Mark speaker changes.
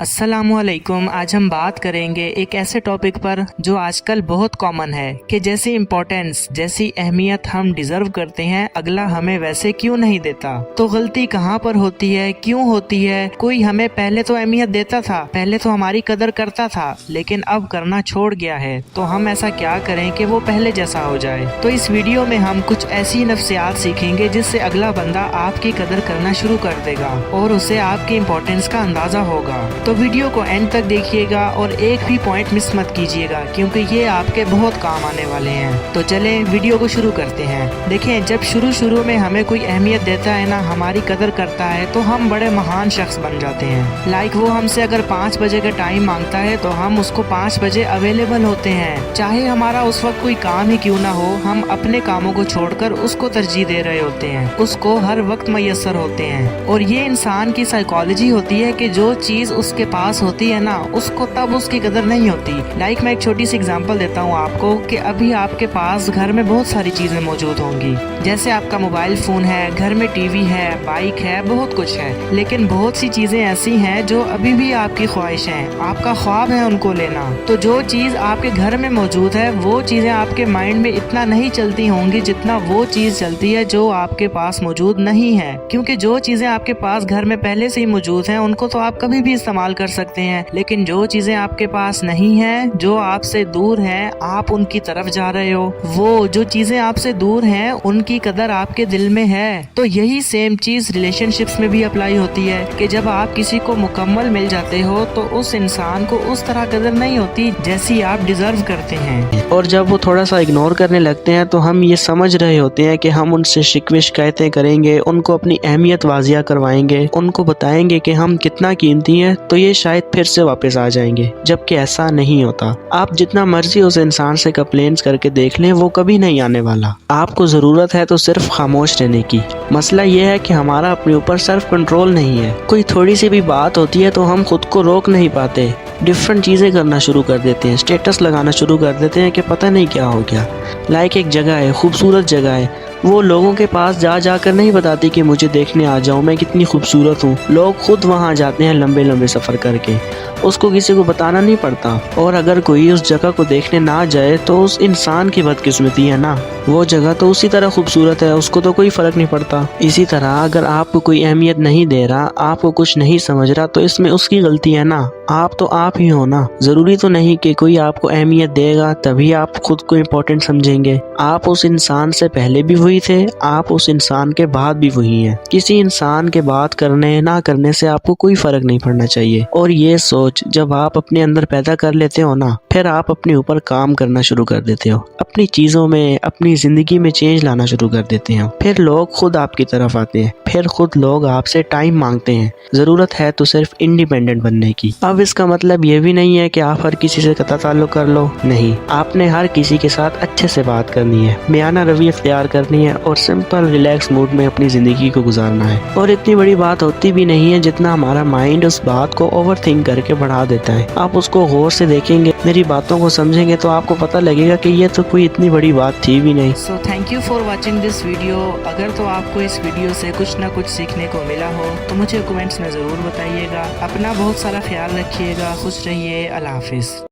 Speaker 1: अस्सलामु अलैकुम। आज हम बात करेंगे एक ऐसे टॉपिक पर जो आजकल बहुत कॉमन है कि जैसी इम्पोर्टेंस, जैसी अहमियत हम डिजर्व करते हैं, अगला हमें वैसे क्यों नहीं देता। तो गलती कहाँ पर होती है, क्यों होती है। कोई हमें पहले तो अहमियत देता था, पहले तो हमारी कदर करता था, लेकिन अब करना छोड़ गया है। तो हम ऐसा क्या करें कि वो पहले जैसा हो जाए। तो इस वीडियो में हम कुछ ऐसी नफ्सियात सीखेंगे जिससे अगला बंदा आपकी कदर करना शुरू कर देगा और उसे आपकी इम्पोर्टेंस का अंदाजा होगा। तो वीडियो को एंड तक देखिएगा और एक भी पॉइंट मिस मत कीजिएगा, क्योंकि ये आपके बहुत काम आने वाले हैं। तो चलें वीडियो को शुरू करते हैं। देखें, जब शुरू में हमें कोई अहमियत देता है ना, हमारी कदर करता है, तो हम बड़े महान शख्स बन जाते हैं। लाइक वो हमसे अगर 5 बजे का टाइम मांगता है तो हम उसको 5 बजे अवेलेबल होते हैं। चाहे हमारा उस वक्त कोई काम ही क्यों ना हो, हम अपने कामों को छोड़कर उसको तरजीह दे रहे होते हैं, उसको हर वक्त मैसर होते हैं। और ये इंसान की साइकोलॉजी होती है कि जो चीज उसके पास होती है ना, उसको तब उसकी कदर नहीं होती। लाइक मैं एक छोटी सी एग्जांपल देता हूँ आपको कि अभी आपके पास घर में बहुत सारी चीजें मौजूद होंगी, जैसे आपका मोबाइल फोन है, घर में टीवी है, बाइक है, बहुत कुछ है। लेकिन बहुत सी चीजें ऐसी हैं जो अभी भी आपकी ख्वाहिश है, आपका ख्वाब है उनको लेना। तो जो चीज आपके घर में मौजूद है, वो चीजें आपके माइंड में इतना नहीं चलती होंगी जितना वो चीज चलती है जो आपके पास मौजूद नहीं है। क्योंकि जो चीजें आपके पास घर में पहले से ही मौजूद हैं, उनको तो आप कभी भी इस्तेमाल कर सकते हैं। लेकिन जो चीजें आपके पास नहीं है, जो आपसे दूर है, आप उनकी तरफ जा रहे हो। वो जो चीजें आपसे दूर हैं, उनकी कदर आपके दिल में है। तो यही सेम चीज रिलेशनशिप्स में भी अप्लाई होती है कि जब आप किसी को मुकम्मल मिल जाते हो तो उस इंसान को उस तरह कदर नहीं होती जैसी आप डिजर्व करते हैं।
Speaker 2: और जब वो थोड़ा सा इग्नोर करने लगते हैं तो हम ये समझ रहे होते हैं कि हम उनसे शिकवे शिकायतें करेंगे, उनको अपनी अहमियत वाजिया करवाएंगे, उनको बताएंगे कि हम कितना कीमती हैं, तो ये शायद फिर से वापस आ जाएंगे। जबकि ऐसा नहीं होता। आप जितना मर्जी उस इंसान से कंप्लेंट्स करके देख लें, वो कभी नहीं आने वाला। आपको ज़रूरत है तो सिर्फ खामोश रहने की। मसला ये है कि हमारा अपने ऊपर सेल्फ कंट्रोल नहीं है। कोई थोड़ी सी भी बात होती है तो हम खुद को रोक नहीं पाते, डिफरेंट चीज़ें करना शुरू कर देते हैं, स्टेटस लगाना शुरू कर देते हैं कि पता नहीं क्या हो गया। लाइक एक जगह है, खूबसूरत जगह है, वो लोगों के पास जाकर नहीं बताती कि मुझे देखने आ जाओ, मैं कितनी खूबसूरत हूँ। लोग खुद वहाँ जाते हैं लंबे लंबे सफ़र करके, उसको किसी को बताना नहीं पड़ता। और अगर कोई उस जगह को देखने ना जाए तो उस इंसान की बदकिस्मती है ना, वो जगह तो उसी तरह खूबसूरत है, उसको तो कोई फ़र्क नहीं पड़ता। इसी तरह अगर आपको कोई अहमियत नहीं दे रहा, आपको कुछ नहीं समझ रहा, तो इसमें उसकी गलती है ना। आप तो आप ही हो ना। ज़रूरी तो नहीं कि कोई आपको अहमियत देगा तभी आप खुद को इम्पोर्टेंट समझेंगे। आप उस इंसान से पहले भी वही थे, आप उस इंसान के बाद भी वही हैं। किसी इंसान के बात करने ना करने से आपको कोई फ़र्क नहीं पड़ना चाहिए। और ये सोच जब आप अपने अंदर पैदा कर लेते हो ना, फिर आप अपने ऊपर काम करना शुरू कर देते हो, अपनी चीज़ों में, अपनी ज़िंदगी में चेंज लाना शुरू कर देते हो। फिर लोग खुद आपकी तरफ आते हैं, फिर खुद लोग आपसे टाइम मांगते हैं। ज़रूरत है तो सिर्फ इंडिपेंडेंट बनने की। अब इसका मतलब ये भी नहीं है कि आप हर किसी से कता ताल्लुक कर लो, नहीं। आपने हर किसी के साथ अच्छे से बात करनी है, बयाना रवैया इख्तियार करनी है और सिंपल रिलैक्स मूड में अपनी ज़िंदगी को गुजारना है। और इतनी बड़ी बात होती भी नहीं है जितना हमारा माइंड उस बात को ओवर थिंक करके बढ़ा देता है। आप उसको गौर से देखेंगे, मेरी बातों को समझेंगे, तो आपको पता लगेगा कि ये तो कोई इतनी बड़ी बात थी भी नहीं।
Speaker 1: So thank you for watching this video. अगर तो आपको इस वीडियो से कुछ ना कुछ सीखने को मिला हो तो मुझे कमेंट्स में ज़रूर बताइएगा। अपना बहुत सारा ख्याल रखिएगा, खुश रहिए। अल्लाह हाफिज़।